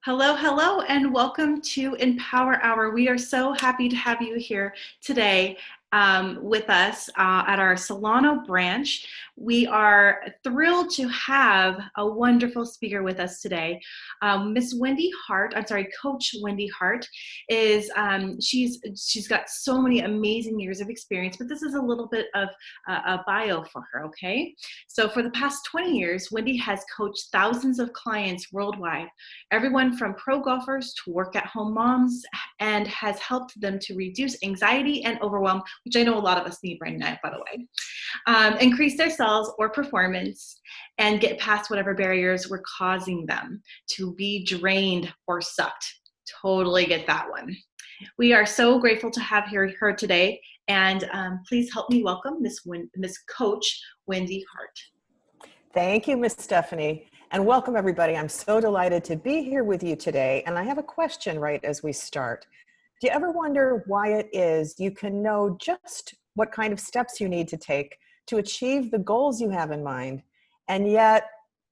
Hello, hello, and welcome to Empower Hour. We are so happy to have you here today with us at our Solano branch. We are thrilled to have a wonderful speaker with us today. Miss Wendy Hart, Coach Wendy Hart is, she's got so many amazing years of experience, but this is a little bit of a bio for her, okay? So for the past 20 years, Wendy has coached thousands of clients worldwide, everyone from pro golfers to work at home moms, and has helped them to reduce anxiety and overwhelm, which I know a lot of us need right now, by the way, increase their sales or performance, and get past whatever barriers were causing them to be drained or sucked. Totally get that one. We are so grateful to have her today, and please help me welcome Miss Coach Wendy Hart. Thank you, Miss Stephanie, and welcome everybody. I'm so delighted to be here with you today, and I have a question right as we start. Do you ever wonder why it is you can know just what kind of steps you need to take to achieve the goals you have in mind, and yet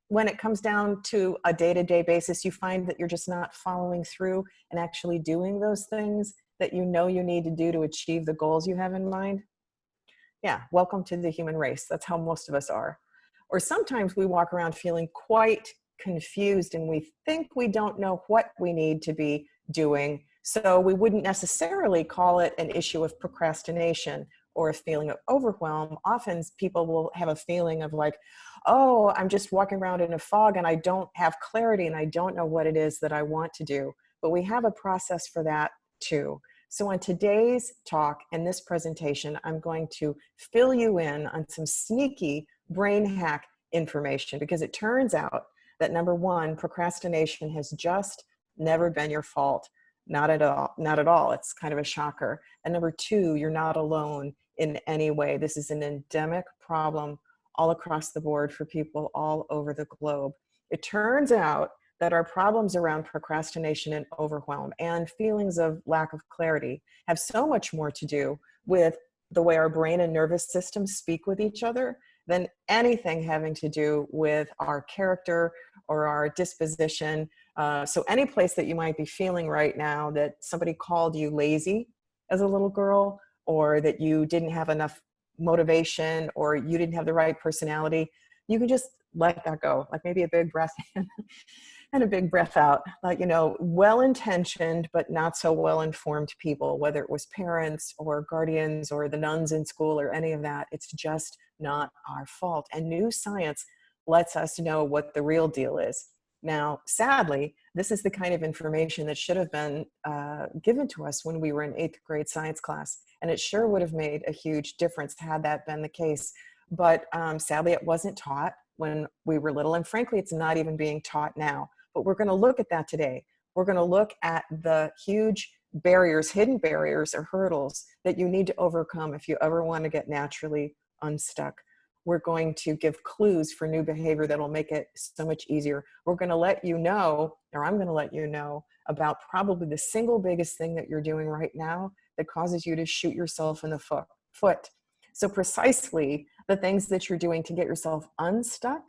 when it comes down to a day-to-day basis, you find that you're just not following through and actually doing those things that you know you need to do to achieve the goals you have in mind? Yeah, welcome to the human race. That's how most of us are. Or sometimes we walk around feeling quite confused and we think we don't know what we need to be doing. So we wouldn't necessarily call it an issue of procrastination or a feeling of overwhelm. Often people will have a feeling of like, oh, I'm just walking around in a fog and I don't have clarity and I don't know what it is that I want to do. But we have a process for that too. So on today's talk and this presentation, I'm going to fill you in on some sneaky brain hack information, because it turns out that number one, procrastination has just never been your fault. Not at all. Not at all. It's kind of a shocker. And number two, you're not alone in any way. This is an endemic problem all across the board for people all over the globe. It turns out that our problems around procrastination and overwhelm and feelings of lack of clarity have so much more to do with the way our brain and nervous systems speak with each other than anything having to do with our character or our disposition. So any place that you might be feeling right now that somebody called you lazy as a little girl, or that you didn't have enough motivation, or you didn't have the right personality, you can just let that go. Like maybe a big breath in and a big breath out. Like, well-intentioned, but not so well-informed people, whether it was parents or guardians or the nuns in school or any of that, it's just not our fault. And new science lets us know what the real deal is. Now, sadly, this is the kind of information that should have been given to us when we were in 8th grade science class. And it sure would have made a huge difference had that been the case. But sadly, it wasn't taught when we were little. And frankly, it's not even being taught now. But we're going to look at that today. We're going to look at the huge barriers, hidden barriers or hurdles that you need to overcome if you ever want to get naturally unstuck. We're going to give clues for new behavior that will make it so much easier. We're going to let you know, or I'm going to let you know, about probably the single biggest thing that you're doing right now that causes you to shoot yourself in the foot. So precisely the things that you're doing to get yourself unstuck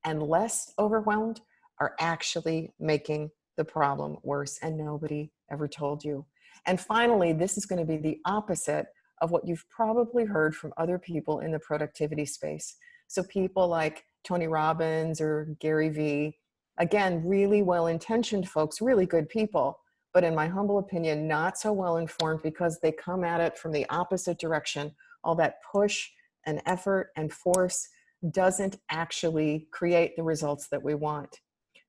and less overwhelmed are actually making the problem worse, and nobody ever told you. And finally, this is going to be the opposite of what you've probably heard from other people in the productivity space. So people like Tony Robbins or Gary Vee, again, really well-intentioned folks, really good people, but in my humble opinion, not so well-informed because they come at it from the opposite direction. All that push and effort and force doesn't actually create the results that we want.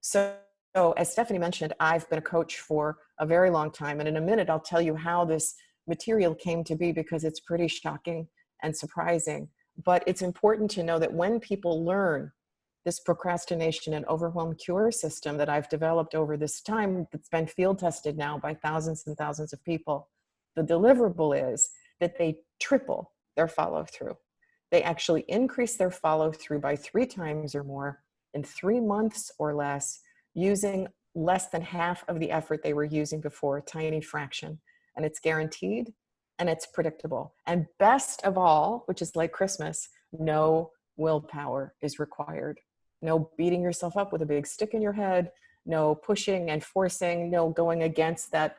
So as Stephanie mentioned, I've been a coach for a very long time. And in a minute, I'll tell you how this material came to be, because it's pretty shocking and surprising. But it's important to know that when people learn this procrastination and overwhelm cure system that I've developed over this time, that's been field tested now by thousands and thousands of people, the deliverable is that they triple their follow through. They actually increase their follow through by 3 times or more in 3 months or less, using less than half of the effort they were using before, a tiny fraction. And it's guaranteed and it's predictable. And best of all, which is like Christmas, no willpower is required. No beating yourself up with a big stick in your head, no pushing and forcing, no going against that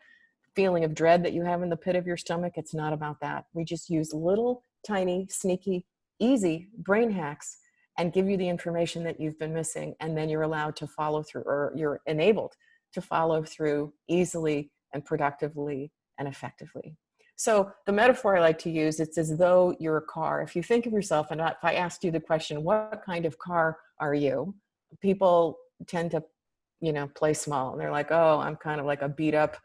feeling of dread that you have in the pit of your stomach. It's not about that. We just use little, tiny, sneaky, easy brain hacks and give you the information that you've been missing. And then you're allowed to follow through, or you're enabled to follow through easily and productively and effectively. So the metaphor I like to use, it's as though you're a car. If you think of yourself, and if I asked you the question, what kind of car are you? People tend to, play small. And they're like, oh, I'm kind of like a beat up,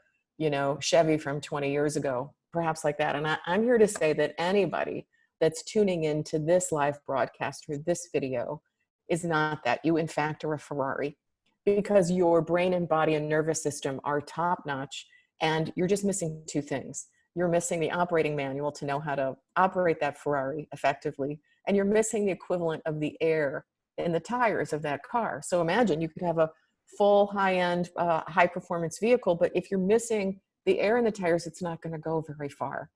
Chevy from 20 years ago, perhaps like that. And I'm here to say that anybody that's tuning into this live broadcast or this video is not that. You, in fact, are a Ferrari, because your brain and body and nervous system are top notch, and you're just missing two things. You're missing the operating manual to know how to operate that Ferrari effectively, and you're missing the equivalent of the air in the tires of that car. So imagine you could have a full high-end, high-performance vehicle, but if you're missing the air in the tires, it's not going to go very far.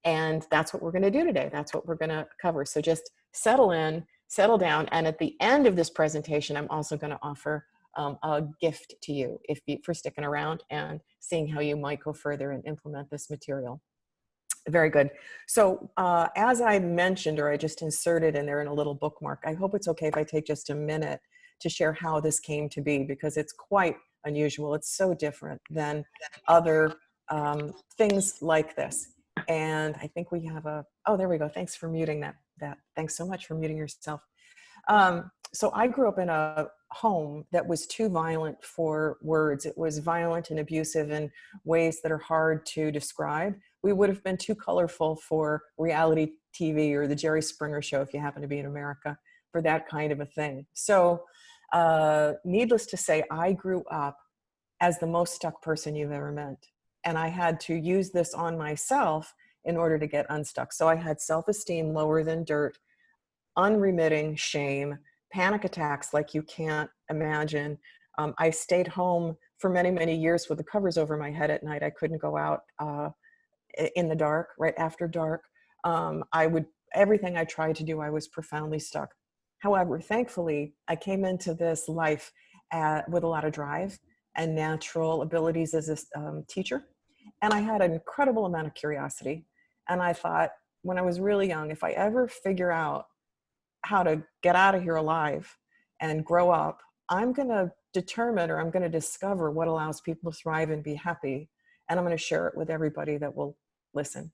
And that's what we're going to do today. That's what we're going to cover. So just settle in, settle down, and at the end of this presentation, I'm also going to offer a gift to you for sticking around and seeing how you might go further and implement this material. Very good. So as I mentioned, or I just inserted in there in a little bookmark, I hope it's okay if I take just a minute to share how this came to be, because it's quite unusual. It's so different than other things like this. And I think we have oh, there we go. Thanks for muting that. Thanks so much for muting yourself. So I grew up in a home that was too violent for words. It was violent and abusive in ways that are hard to describe. We would have been too colorful for reality TV or the Jerry Springer Show, if you happen to be in America, for that kind of a thing. So needless to say, I grew up as the most stuck person you've ever met. And I had to use this on myself in order to get unstuck. So I had self-esteem lower than dirt, unremitting shame, panic attacks like you can't imagine. I stayed home for many, many years with the covers over my head at night. I couldn't go out in the dark, right after dark. Everything I tried to do, I was profoundly stuck. However, thankfully, I came into this life with a lot of drive and natural abilities as a teacher. And I had an incredible amount of curiosity. And I thought, when I was really young, if I ever figure out how to get out of here alive and grow up, I'm going to determine, or I'm going to discover what allows people to thrive and be happy. And I'm going to share it with everybody that will listen.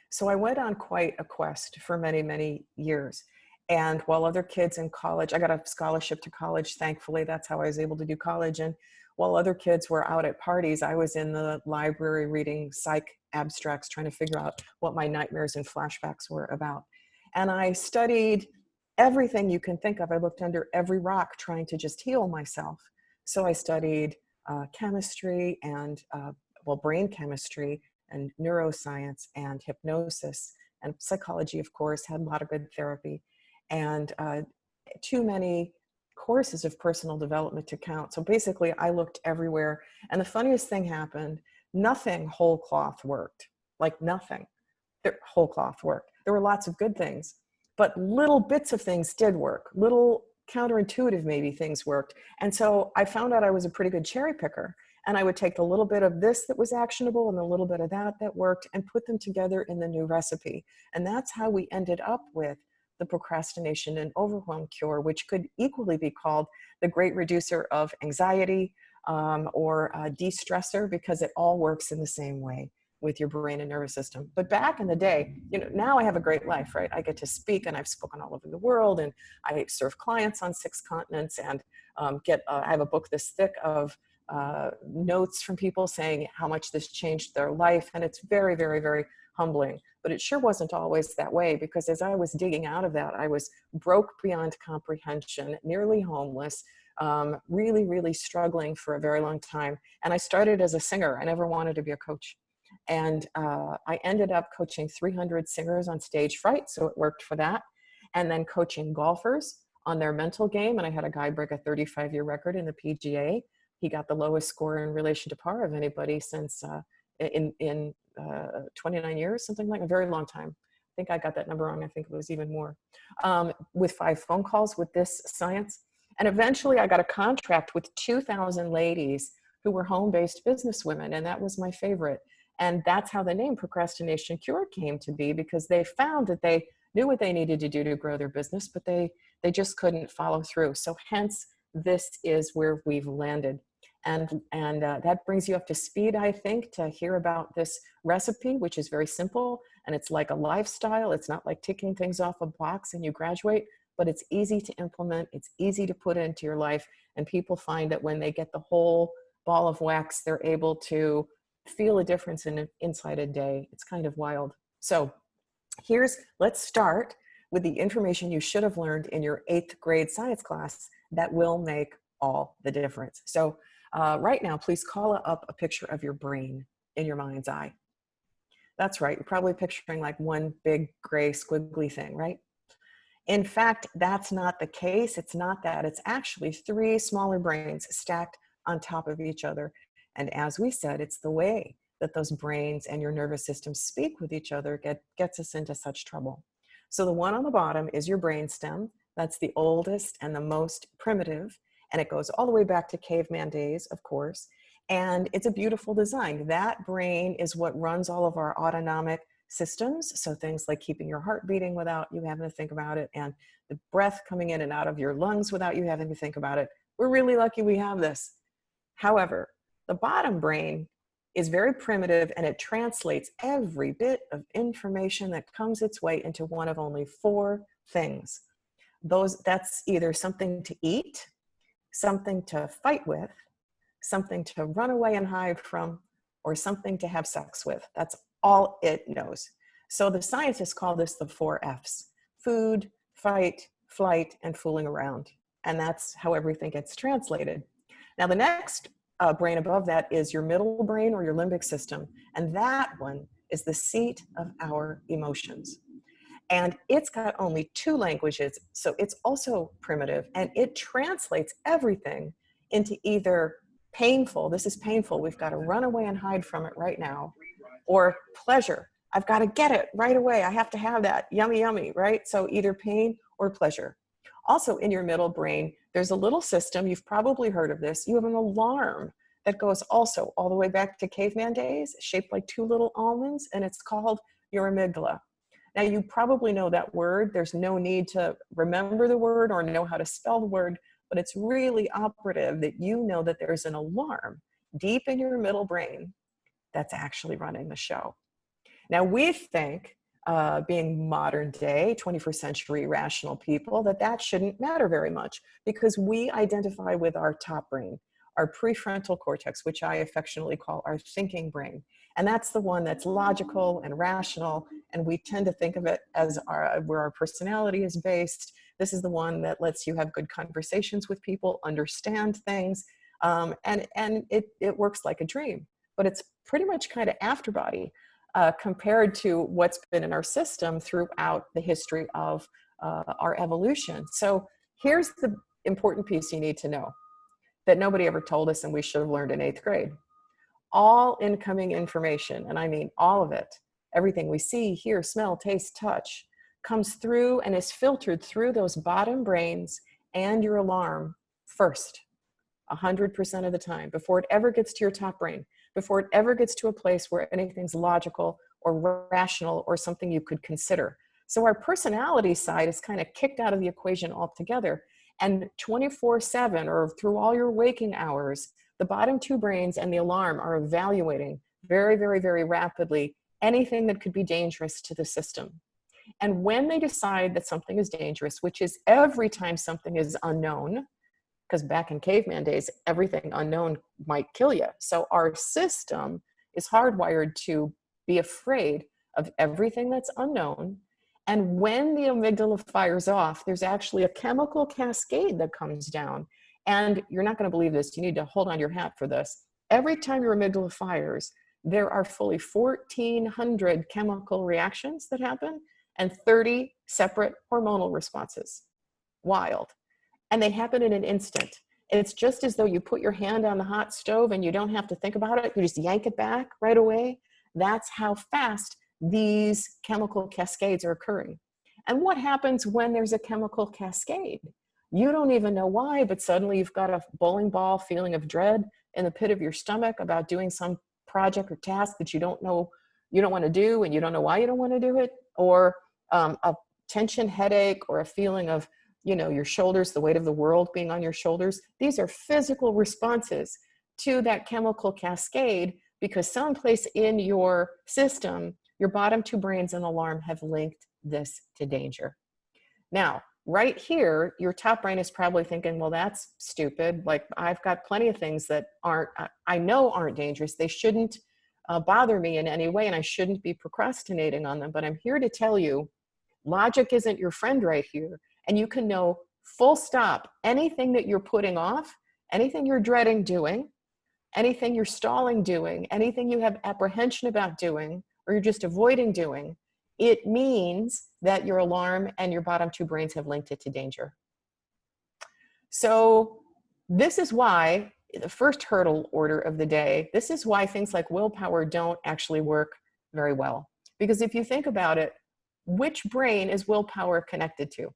So I went on quite a quest for many, many years. And while other kids in college, I got a scholarship to college, thankfully. That's how I was able to do college. And while other kids were out at parties, I was in the library reading psych abstracts, trying to figure out what my nightmares and flashbacks were about. And I studied everything you can think of. I looked under every rock trying to just heal myself. So I studied chemistry and, brain chemistry and neuroscience and hypnosis and psychology, of course, had a lot of good therapy, and too many courses of personal development to count. So basically I looked everywhere, and the funniest thing happened. Nothing whole cloth worked, like nothing whole cloth worked. There were lots of good things, but little bits of things did work. Little counterintuitive maybe things worked. And so I found out I was a pretty good cherry picker. And I would take a little bit of this that was actionable and a little bit of that worked and put them together in the new recipe. And that's how we ended up with the procrastination and overwhelm cure, which could equally be called the great reducer of anxiety or de-stressor, because it all works in the same way with your brain and nervous system. But back in the day, now I have a great life, right? I get to speak, and I've spoken all over the world, and I serve clients on 6 continents, and I have a book this thick of notes from people saying how much this changed their life. And it's very, very, very humbling. But it sure wasn't always that way, because as I was digging out of that, I was broke beyond comprehension, nearly homeless, really, really struggling for a very long time. And I started as a singer. I never wanted to be a coach. And I ended up coaching 300 singers on stage fright, so it worked for that. And then coaching golfers on their mental game. And I had a guy break a 35-year record in the PGA. He got the lowest score in relation to par of anybody since in 29 years, something like a very long time. I think I got that number wrong. I think it was even more. With 5 phone calls with this science. And eventually I got a contract with 2,000 ladies who were home-based businesswomen, and that was my favorite. And that's how the name Procrastination Cured came to be, because they found that they knew what they needed to do to grow their business, but they just couldn't follow through. So hence, this is where we've landed. And that brings you up to speed, I think, to hear about this recipe, which is very simple, and it's like a lifestyle. It's not like ticking things off a box and you graduate, but it's easy to implement. It's easy to put into your life. And people find that when they get the whole ball of wax, they're able to feel a difference inside a day. It's kind of wild. So let's start with the information you should have learned in your 8th grade science class that will make all the difference. So right now, please call up a picture of your brain in your mind's eye. That's right. You're probably picturing like one big gray squiggly thing, right? In fact, that's not the case. It's not that. It's actually 3 smaller brains stacked on top of each other. And as we said, it's the way that those brains and your nervous system speak with each other gets us into such trouble. So the one on the bottom is your brainstem. That's the oldest and the most primitive. And it goes all the way back to caveman days, of course. And it's a beautiful design. That brain is what runs all of our autonomic systems. So things like keeping your heart beating without you having to think about it, and the breath coming in and out of your lungs without you having to think about it. We're really lucky we have this. However, the bottom brain is very primitive, and it translates every bit of information that comes its way into one of only 4 things. That's either something to eat, something to fight with, something to run away and hide from, or something to have sex with. That's all it knows. So the scientists call this the 4 F's: food, fight, flight, and fooling around. And that's how everything gets translated. Now the next brain above that is your middle brain, or your limbic system. And that one is the seat of our emotions. And it's got only 2 languages, so it's also primitive, and it translates everything into either painful, this is painful, we've got to run away and hide from it right now, or pleasure, I've got to get it right away, I have to have that, yummy, yummy, right? So either pain or pleasure. Also in your middle brain, there's a little system, you've probably heard of this, you have an alarm that goes also all the way back to caveman days, shaped like 2 little almonds, and it's called your amygdala. Now, you probably know that word. There's no need to remember the word or know how to spell the word, but it's really operative that you know that there's an alarm deep in your middle brain that's actually running the show. Now, we think, being modern day, 21st century rational people, that shouldn't matter very much, because we identify with our top brain, our prefrontal cortex, which I affectionately call our thinking brain. And that's the one that's logical and rational, and we tend to think of it as where our personality is based. This is the one that lets you have good conversations with people, understand things, and it works like a dream. But it's pretty much kind of afterbody compared to what's been in our system throughout the history of our evolution. So here's the important piece you need to know that nobody ever told us, and we should have learned in 8th grade. All incoming information, and I mean all of it, everything we see, hear, smell, taste, touch, comes through and is filtered through those bottom brains and your alarm first, 100% of the time, before it ever gets to your top brain, before it ever gets to a place where anything's logical or rational or something you could consider. So our personality side is kind of kicked out of the equation altogether. And 24/7, or through all your waking hours, the bottom 2 brains and the alarm are evaluating very, very, very rapidly anything that could be dangerous to the system. And when they decide that something is dangerous, which is every time something is unknown, because back in caveman days, everything unknown might kill you. So our system is hardwired to be afraid of everything that's unknown. And when the amygdala fires off, there's actually a chemical cascade that comes down. And you're not going to believe this. You need to hold on your hat for this. Every time your amygdala fires, there are fully 1,400 chemical reactions that happen and 30 separate hormonal responses. Wild. And they happen in an instant. It's just as though you put your hand on the hot stove and you don't have to think about it. You just yank it back right away. That's how fast these chemical cascades are occurring. And what happens when there's a chemical cascade? You don't even know why, but suddenly you've got a bowling ball feeling of dread in the pit of your stomach about doing some project or task that you don't know, you don't want to do, and you don't know why you don't want to do it, or a tension headache, or a feeling of, your shoulders, the weight of the world being on your shoulders. These are physical responses to that chemical cascade, because someplace in your system, your bottom two brains and alarm have linked this to danger. Now, right here, your top brain is probably thinking, well, that's stupid. Like, I've got plenty of things that I know aren't dangerous. They shouldn't bother me in any way, and I shouldn't be procrastinating on them. But I'm here to tell you, logic isn't your friend right here. And you can know full stop anything that you're putting off, anything you're dreading doing, anything you're stalling doing, anything you have apprehension about doing, or you're just avoiding doing, it means that your alarm and your bottom two brains have linked it to danger. So this is why the first hurdle order of the day, this is why things like willpower don't actually work very well. Because if you think about it, which brain is willpower connected to?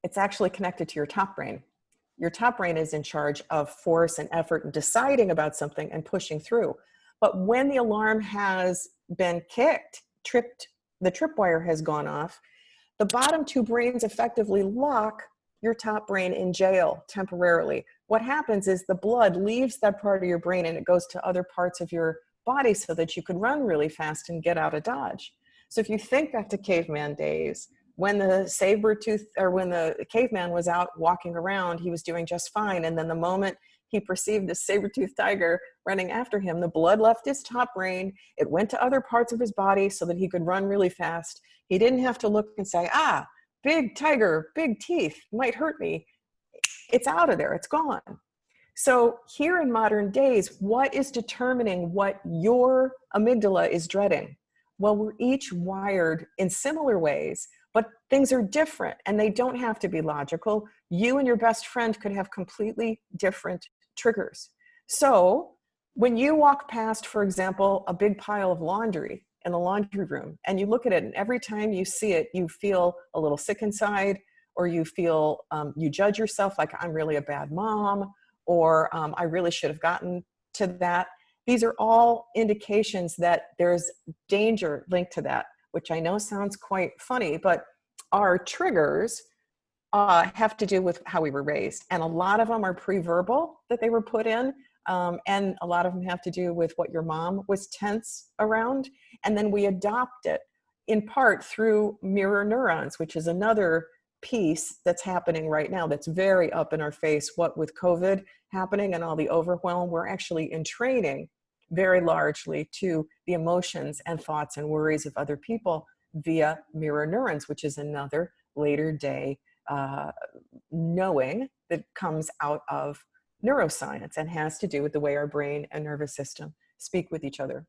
It's actually connected to your top brain. Your top brain is in charge of force and effort and deciding about something and pushing through. But when the alarm has been kicked, the tripwire has gone off, the bottom two brains effectively lock your top brain in jail temporarily. What happens is the blood leaves that part of your brain and it goes to other parts of your body so that you could run really fast and get out of Dodge. So if you think back to caveman days, when the caveman was out walking around, he was doing just fine. And then the moment he perceived a saber-toothed tiger running after him, the blood left his top brain. It went to other parts of his body so that he could run really fast. He didn't have to look and say, big tiger, big teeth, might hurt me. It's out of there, it's gone. So here in modern days, what is determining what your amygdala is dreading? Well, we're each wired in similar ways, but things are different and they don't have to be logical. You and your best friend could have completely different triggers. So when you walk past, for example, a big pile of laundry in the laundry room and you look at it, and every time you see it, you feel a little sick inside, or you feel, you judge yourself like, I'm really a bad mom, or I really should have gotten to that. These are all indications that there's danger linked to that, which I know sounds quite funny, but our triggers have to do with how we were raised. And a lot of them are pre-verbal that they were put in. And a lot of them have to do with what your mom was tense around. And then we adopt it in part through mirror neurons, which is another piece that's happening right now that's very up in our face. What with COVID happening and all the overwhelm, we're actually in training very largely to the emotions and thoughts and worries of other people via mirror neurons, which is another later day knowing that comes out of neuroscience and has to do with the way our brain and nervous system speak with each other.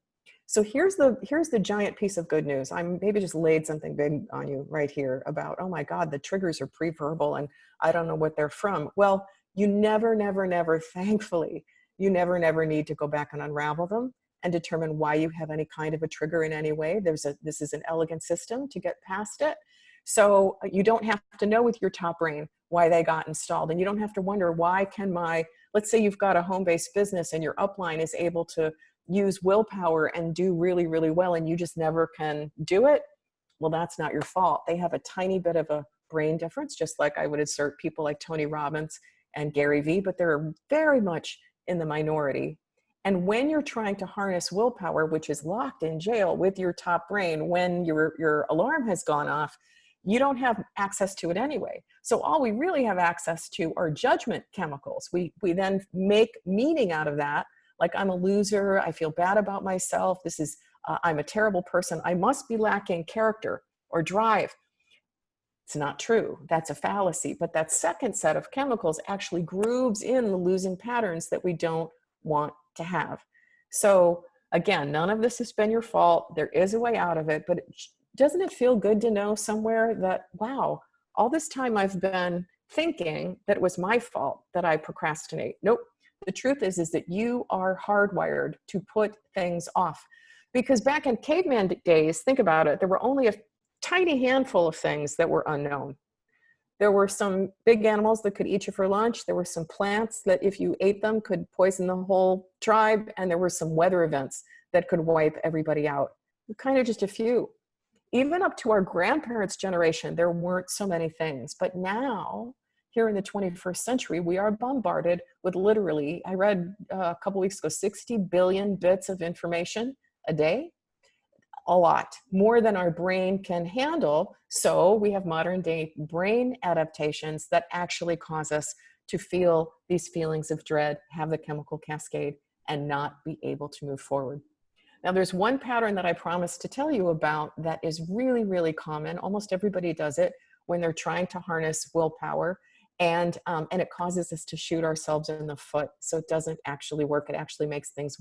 So here's the giant piece of good news. I'm maybe just laid something big on you right here about, oh my God, the triggers are pre-verbal and I don't know what they're from. Well, you never, thankfully, you never need to go back and unravel them and determine why you have any kind of a trigger in any way. This is an elegant system to get past it. So you don't have to know with your top brain why they got installed. And you don't have to wonder, why can let's say you've got a home-based business and your upline is able to use willpower and do really, really well, and you just never can do it. Well, that's not your fault. They have a tiny bit of a brain difference, just like I would assert people like Tony Robbins and Gary Vee, but they're very much in the minority. And when you're trying to harness willpower, which is locked in jail with your top brain, when your alarm has gone off, you don't have access to it anyway. So all we really have access to are judgment chemicals. We then make meaning out of that. Like, I'm a loser, I feel bad about myself, I'm a terrible person, I must be lacking character or drive. It's not true, that's a fallacy. But that second set of chemicals actually grooves in the losing patterns that we don't want to have. So again, none of this has been your fault. There is a way out of it, but doesn't it feel good to know somewhere that, wow, all this time I've been thinking that it was my fault that I procrastinate. Nope. The truth is that you are hardwired to put things off. Because back in caveman days, think about it, there were only a tiny handful of things that were unknown. There were some big animals that could eat you for lunch. There were some plants that if you ate them could poison the whole tribe. And there were some weather events that could wipe everybody out. Kind of just a few. Even up to our grandparents' generation, there weren't so many things. But now, here in the 21st century, we are bombarded with literally, I read a couple weeks ago, 60 billion bits of information a day. A lot, more than our brain can handle. So we have modern day brain adaptations that actually cause us to feel these feelings of dread, have the chemical cascade, and not be able to move forward. Now, there's one pattern that I promised to tell you about that is really, really common. Almost everybody does it when they're trying to harness willpower, and it causes us to shoot ourselves in the foot. So it doesn't actually work. It actually makes things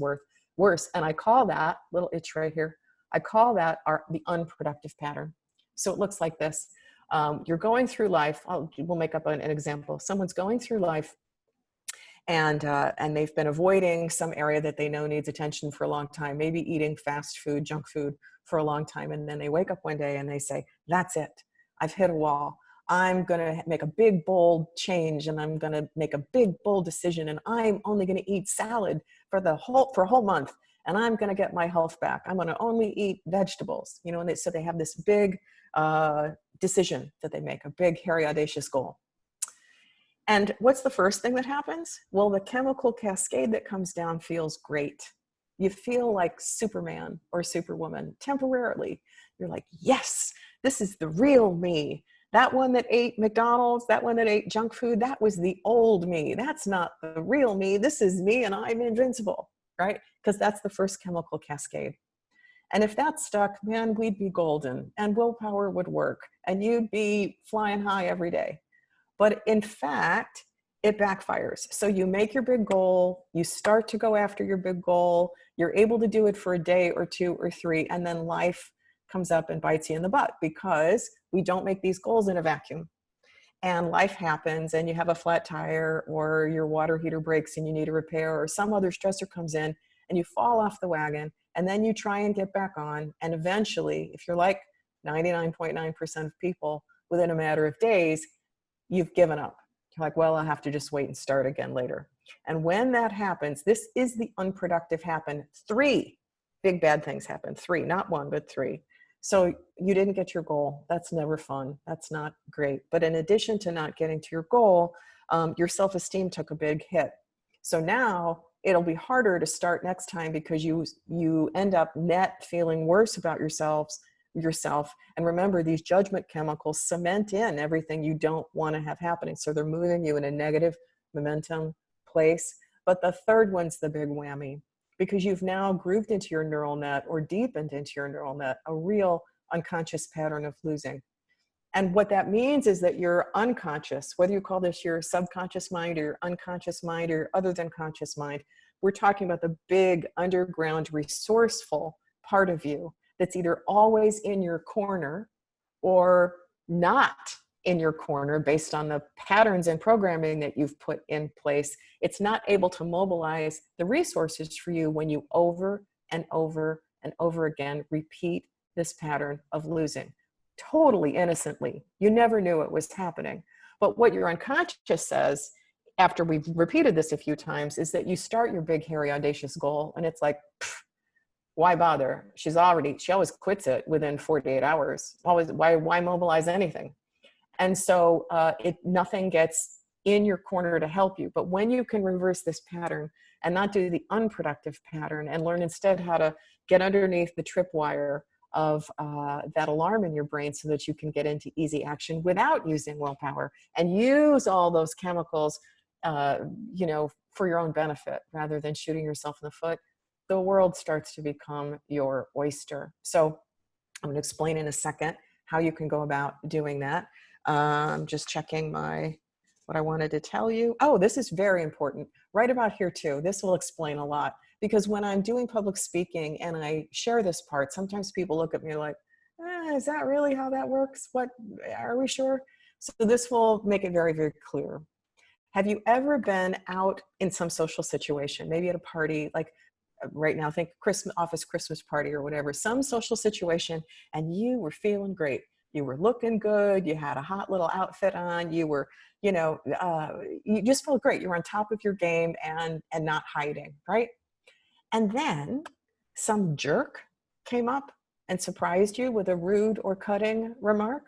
worse. And I call that little itch right here, I call that the unproductive pattern. So it looks like this. You're going through life. We'll make up an example. Someone's going through life and they've been avoiding some area that they know needs attention for a long time, maybe eating fast food, junk food for a long time. And then they wake up one day and they say, that's it. I've hit a wall. I'm going to make a big, bold change, and I'm going to make a big, bold decision. And I'm only going to eat salad for a whole month. And I'm going to get my health back. I'm going to only eat vegetables, and so they have this big decision that they make, a big, hairy, audacious goal. And what's the first thing that happens? Well, the chemical cascade that comes down feels great. You feel like Superman or Superwoman temporarily. You're like, yes, this is the real me. That one that ate McDonald's, that one that ate junk food, that was the old me. That's not the real me. This is me, and I'm invincible. Right? Because that's the first chemical cascade. And if that stuck, man, we'd be golden, and willpower would work, and you'd be flying high every day. But in fact, it backfires. So you make your big goal, you start to go after your big goal, you're able to do it for a day or two or three, and then life comes up and bites you in the butt because we don't make these goals in a vacuum. And life happens, and you have a flat tire, or your water heater breaks and you need a repair, or some other stressor comes in and you fall off the wagon, and then you try and get back on. And eventually, if you're like 99.9% of people, within a matter of days, you've given up. You're like, well, I'll have to just wait and start again later. And when that happens, this is the unproductive happen. 3 big bad things happen. 3, not 1, but 3. So you didn't get your goal. That's never fun. That's not great. But in addition to not getting to your goal, your self-esteem took a big hit. So now it'll be harder to start next time because you end up net feeling worse about yourself. And remember, these judgment chemicals cement in everything you don't want to have happening. So they're moving you in a negative momentum place. But the third one's the big whammy, because you've now grooved into your neural net or deepened into your neural net a real unconscious pattern of losing. And what that means is that your unconscious, whether you call this your subconscious mind or your unconscious mind or other than conscious mind, we're talking about the big underground resourceful part of you that's either always in your corner or not in your corner based on the patterns and programming that you've put in place. It's not able to mobilize the resources for you when you over and over and over again repeat this pattern of losing. Totally innocently. You never knew it was happening. But what your unconscious says, after we've repeated this a few times, is that you start your big, hairy, audacious goal, and it's like, why bother? She always quits it within 48 hours. Why mobilize anything? And so nothing gets in your corner to help you. But when you can reverse this pattern and not do the unproductive pattern and learn instead how to get underneath the tripwire of that alarm in your brain so that you can get into easy action without using willpower and use all those chemicals, for your own benefit rather than shooting yourself in the foot, the world starts to become your oyster. So I'm going to explain in a second how you can go about doing that. I'm just checking what I wanted to tell you. Oh, this is very important. Right about here too. This will explain a lot, because when I'm doing public speaking and I share this part, sometimes people look at me like, is that really how that works? What, are we sure? So this will make it very, very clear. Have you ever been out in some social situation, maybe at a party, like right now, think office Christmas party or whatever, some social situation, and you were feeling great. You were looking good. You had a hot little outfit on. You were, you just felt great. You were on top of your game and not hiding, right? And then some jerk came up and surprised you with a rude or cutting remark.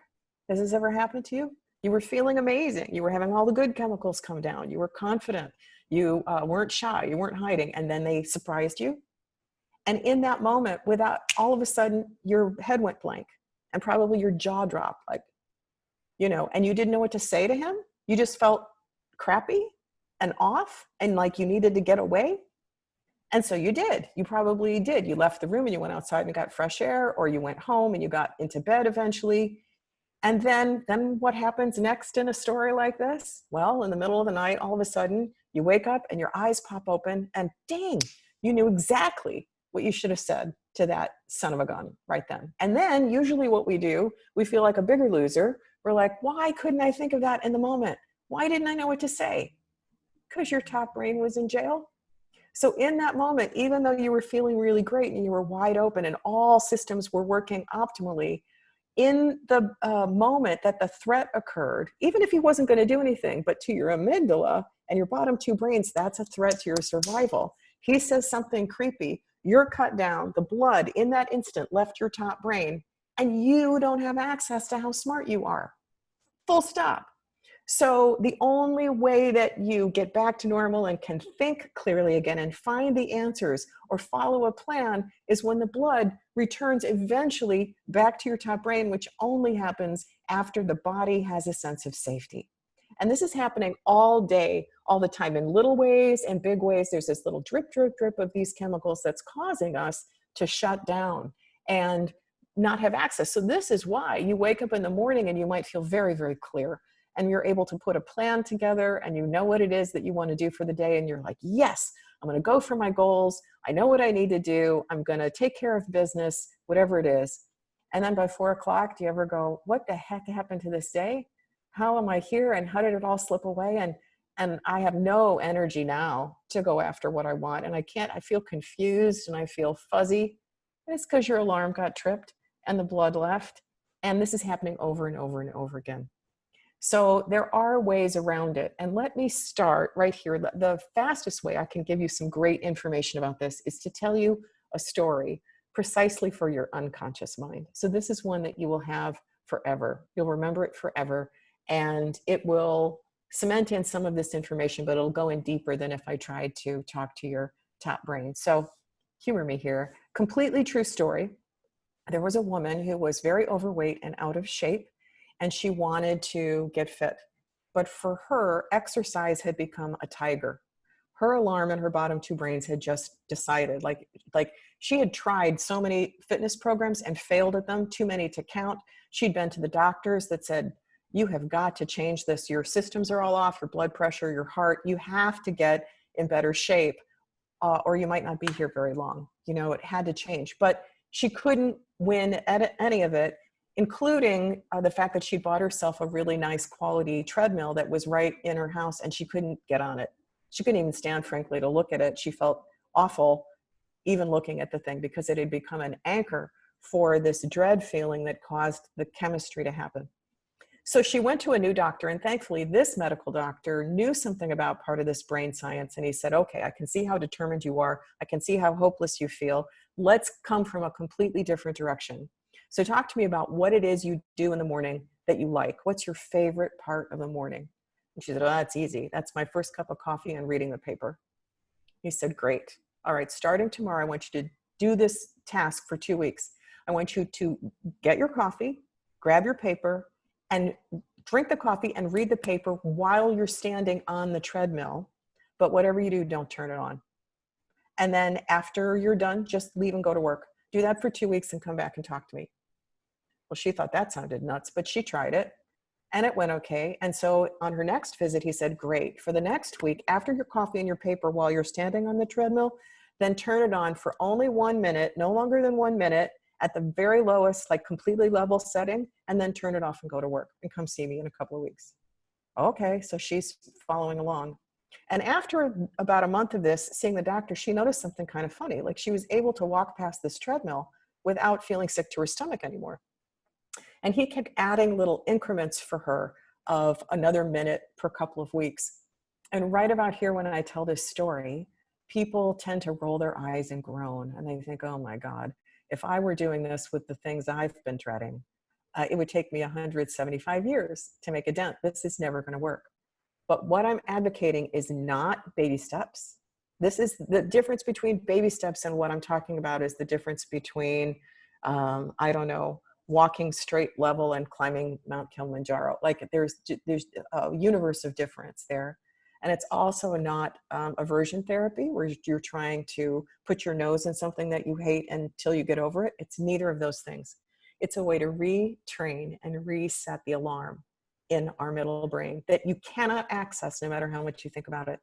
Has this ever happened to you? You were feeling amazing. You were having all the good chemicals come down. You were confident. You weren't shy. You weren't hiding. And then they surprised you. And in that moment, without all of a sudden, your head went blank and probably your jaw dropped, like, and you didn't know what to say to him. You just felt crappy and off and like you needed to get away. And so you did. You probably did. You left the room and you went outside and got fresh air, or you went home and you got into bed eventually. And then what happens next in a story like this? Well, in the middle of the night, all of a sudden, you wake up and your eyes pop open and dang, you knew exactly what you should have said to that son of a gun right then. And then usually what we do, we feel like a bigger loser. We're like, why couldn't I think of that in the moment? Why didn't I know what to say? Because your top brain was in jail. So in that moment, even though you were feeling really great and you were wide open and all systems were working optimally, in the moment that the threat occurred, even if he wasn't going to do anything, but to your amygdala and your bottom two brains, that's a threat to your survival. He says something creepy, you're cut down, the blood in that instant left your top brain, and you don't have access to how smart you are. Full stop. So the only way that you get back to normal and can think clearly again and find the answers or follow a plan is when the blood returns eventually back to your top brain, which only happens after the body has a sense of safety. And this is happening all day, all the time, in little ways and big ways. There's this little drip, drip, drip of these chemicals that's causing us to shut down and not have access. So this is why you wake up in the morning and you might feel very, very clear. And you're able to put a plan together and you know what it is that you want to do for the day. And you're like, yes, I'm going to go for my goals. I know what I need to do. I'm going to take care of business, whatever it is. And then by 4 o'clock, do you ever go, what the heck happened to this day? How am I here? And how did it all slip away? And I have no energy now to go after what I want. And I feel confused and I feel fuzzy. And it's because your alarm got tripped and the blood left. And this is happening over and over and over again. So there are ways around it. And let me start right here. The fastest way I can give you some great information about this is to tell you a story precisely for your unconscious mind. So this is one that you will have forever. You'll remember it forever. And it will cement in some of this information, but it'll go in deeper than if I tried to talk to your top brain. So humor me here. Completely true story. There was a woman who was very overweight and out of shape, and she wanted to get fit. But for her, exercise had become a tiger. Her alarm and her bottom two brains had just decided, like she had tried so many fitness programs and failed at them, too many to count. She'd been to the doctors that said, you have got to change this. Your systems are all off, your blood pressure, your heart. You have to get in better shape or you might not be here very long. It had to change. But she couldn't win at any of it, including the fact that she bought herself a really nice quality treadmill that was right in her house and she couldn't get on it. She couldn't even stand, frankly, to look at it. She felt awful even looking at the thing because it had become an anchor for this dread feeling that caused the chemistry to happen. So she went to a new doctor, and thankfully this medical doctor knew something about part of this brain science. And he said, okay, I can see how determined you are. I can see how hopeless you feel. Let's come from a completely different direction. So talk to me about what it is you do in the morning that you like. What's your favorite part of the morning? And she said, oh, that's easy. That's my first cup of coffee and reading the paper. He said, great. All right, starting tomorrow, I want you to do this task for 2 weeks. I want you to get your coffee, grab your paper, and drink the coffee and read the paper while you're standing on the treadmill. But whatever you do, don't turn it on. And then after you're done, just leave and go to work. Do that for 2 weeks and come back and talk to me. Well, she thought that sounded nuts, but she tried it and it went okay. And so on her next visit, he said, great. For the next week, after your coffee and your paper while you're standing on the treadmill, then turn it on for only 1 minute, no longer than 1 minute, at the very lowest, like completely level setting, and then turn it off and go to work and come see me in a couple of weeks. Okay, so she's following along. And after about a month of this, seeing the doctor, she noticed something kind of funny. Like she was able to walk past this treadmill without feeling sick to her stomach anymore. And he kept adding little increments for her of another minute per couple of weeks. And right about here, when I tell this story, people tend to roll their eyes and groan. And they think, oh my God, if I were doing this with the things I've been dreading, it would take me 175 years to make a dent. This is never going to work. But what I'm advocating is not baby steps. This is the difference between baby steps and what I'm talking about is the difference between, I don't know, walking straight level and climbing Mount Kilimanjaro. Like there's a universe of difference there. And it's also not aversion therapy where you're trying to put your nose in something that you hate until you get over it. It's neither of those things. It's a way to retrain and reset the alarm in our middle brain that you cannot access no matter how much you think about it.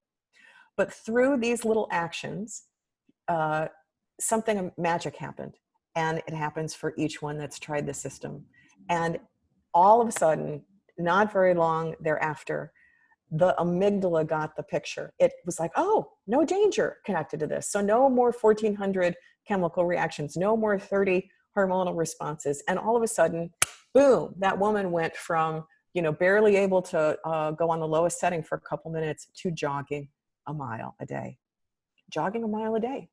But through these little actions, something magic happened. And it happens for each one that's tried the system. And all of a sudden, not very long thereafter, the amygdala got the picture. It was like, oh, no danger connected to this. So no more 1,400 chemical reactions, no more 30 hormonal responses. And all of a sudden, boom, that woman went from, barely able to go on the lowest setting for a couple minutes to jogging a mile a day. Jogging a mile a day.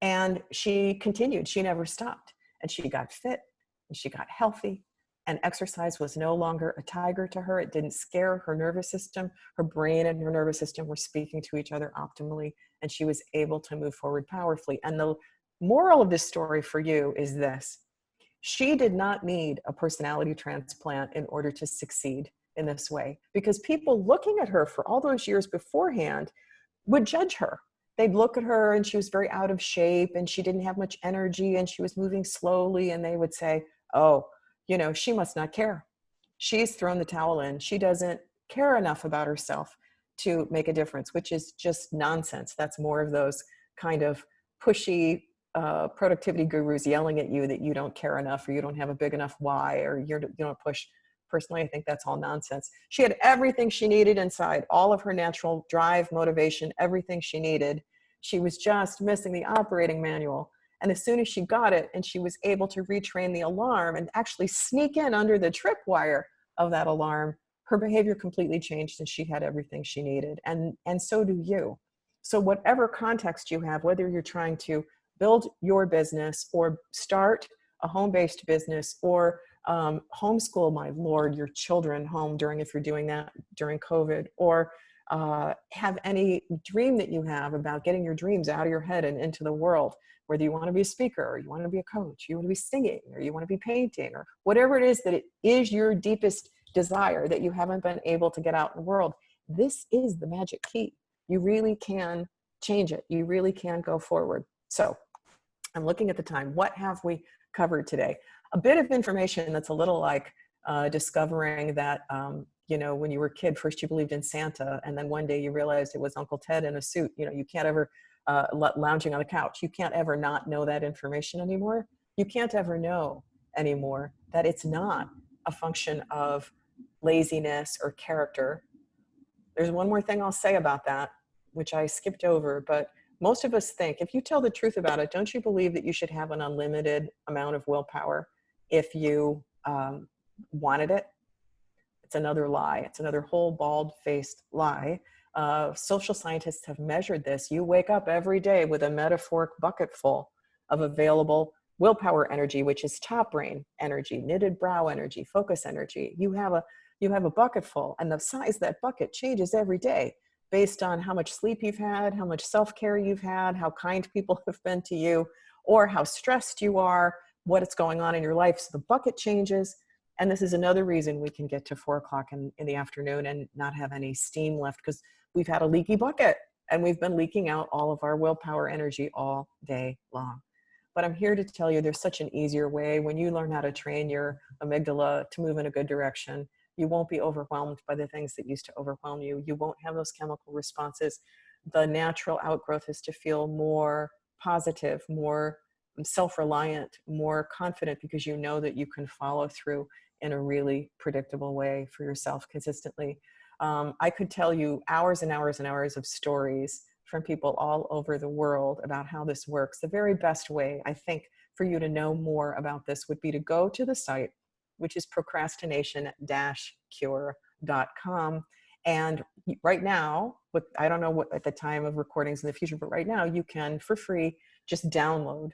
And she continued, she never stopped. And she got fit and she got healthy. And exercise was no longer a tiger to her. It didn't scare her nervous system. Her brain and her nervous system were speaking to each other optimally, and she was able to move forward powerfully. And the moral of this story for you is this. She did not need a personality transplant in order to succeed in this way, because people looking at her for all those years beforehand would judge her. They'd look at her and she was very out of shape and she didn't have much energy and she was moving slowly, and they would say, oh, she must not care. She's thrown the towel in. She doesn't care enough about herself to make a difference, which is just nonsense. That's more of those kind of pushy productivity gurus yelling at you that you don't care enough or you don't have a big enough why or you don't push. Personally, I think that's all nonsense. She had everything she needed inside, all of her natural drive, motivation, everything she needed. She was just missing the operating manual. And as soon as she got it and she was able to retrain the alarm and actually sneak in under the tripwire of that alarm, her behavior completely changed and she had everything she needed. And so do you. So whatever context you have, whether you're trying to build your business or start a home-based business or homeschool, my Lord, your children home if you're doing that during COVID, or have any dream that you have about getting your dreams out of your head and into the world, whether you want to be a speaker or you want to be a coach, you want to be singing or you want to be painting or whatever it is that it is your deepest desire that you haven't been able to get out in the world. This is the magic key. You really can change it. You really can go forward. So I'm looking at the time. What have we covered today? A bit of information that's a little like discovering that, when you were a kid, first you believed in Santa, and then one day you realized it was Uncle Ted in a suit. You can't ever, lounging on the couch, you can't ever not know that information anymore. You can't ever know anymore that it's not a function of laziness or character. There's one more thing I'll say about that, which I skipped over, but most of us think, if you tell the truth about it, don't you believe that you should have an unlimited amount of willpower if you wanted it? It's another lie. It's another whole bald-faced lie. Social scientists have measured this. You wake up every day with a metaphoric bucket full of available willpower energy, which is top brain energy, knitted brow energy, focus energy. You have a bucket full, and the size of that bucket changes every day based on how much sleep you've had, how much self-care you've had, how kind people have been to you, or how stressed you are, what's going on in your life. So the bucket changes. And this is another reason we can get to 4 o'clock in the afternoon and not have any steam left, because we've had a leaky bucket and we've been leaking out all of our willpower energy all day long. But I'm here to tell you there's such an easier way. When you learn how to train your amygdala to move in a good direction, you won't be overwhelmed by the things that used to overwhelm you. You won't have those chemical responses. The natural outgrowth is to feel more positive, more self-reliant, more confident, because you know that you can follow through in a really predictable way for yourself consistently. I could tell you hours and hours and hours of stories from people all over the world about how this works. The very best way, I think, for you to know more about this would be to go to the site which is procrastination-cure.com. And right now, I don't know what at the time of recordings in the future, but right now you can, for free, just download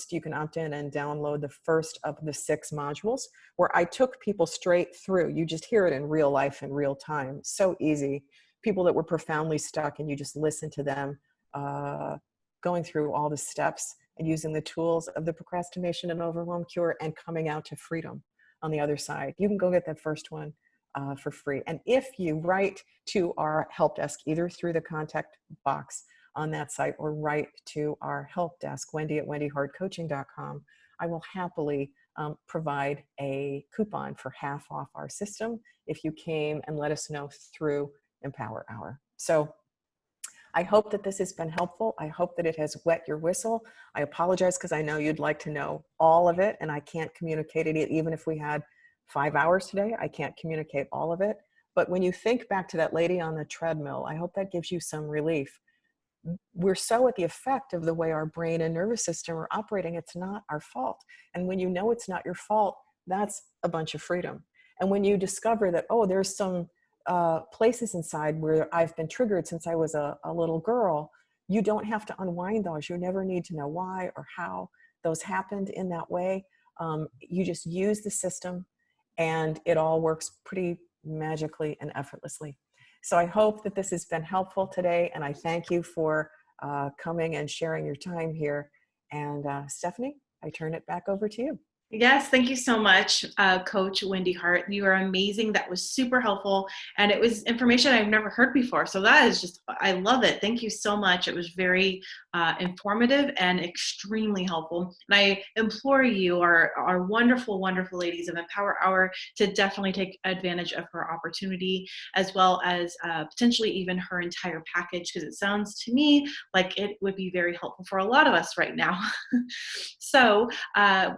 you can opt in and download the first of the 6 modules where I took people straight through. You just hear it in real life, in real time. So easy. People that were profoundly stuck, and you just listen to them going through all the steps and using the tools of the procrastination and overwhelm cure and coming out to freedom on the other side. You can go get that first one for free. And if you write to our help desk, either through the contact box on that site or write to our help desk, Wendy@wendyhartcoaching.com, I will happily provide a coupon for half off our system if you came and let us know through Empower Hour. So I hope that this has been helpful. I hope that it has wet your whistle. I apologize because I know you'd like to know all of it, and I can't communicate it. Even if we had 5 hours today, I can't communicate all of it. But when you think back to that lady on the treadmill, I hope that gives you some relief. We're so at the effect of the way our brain and nervous system are operating, it's not our fault. And when you know it's not your fault, that's a bunch of freedom. And when you discover that, oh, there's some places inside where I've been triggered since I was a little girl, you don't have to unwind those. You never need to know why or how those happened in that way. You just use the system and it all works pretty magically and effortlessly. So I hope that this has been helpful today, and I thank you for coming and sharing your time here. And Stephanie, I turn it back over to you. Yes, thank you so much, Coach Wendy Hart. You are amazing. That was super helpful. And it was information I've never heard before. So that is just, I love it. Thank you so much. It was very informative and extremely helpful. And I implore you, our wonderful, wonderful ladies of Empower Hour, to definitely take advantage of her opportunity, as well as potentially even her entire package, because it sounds to me like it would be very helpful for a lot of us right now. So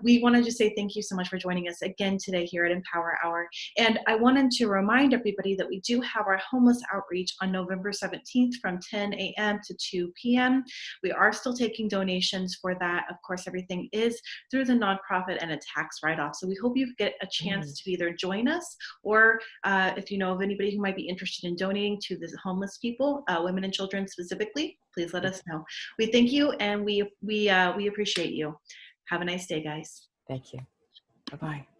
we want to just say thank you so much for joining us again today here at Empower Hour. And I wanted to remind everybody that we do have our homeless outreach on November 17th from 10 a.m. to 2 p.m. We are still taking donations for that. Of course, everything is through the nonprofit and a tax write-off. So we hope you get a chance to either join us, or if you know of anybody who might be interested in donating to the homeless people, women and children specifically, please let us know. We thank you, and we appreciate you. Have a nice day, guys. Thank you. Bye-bye.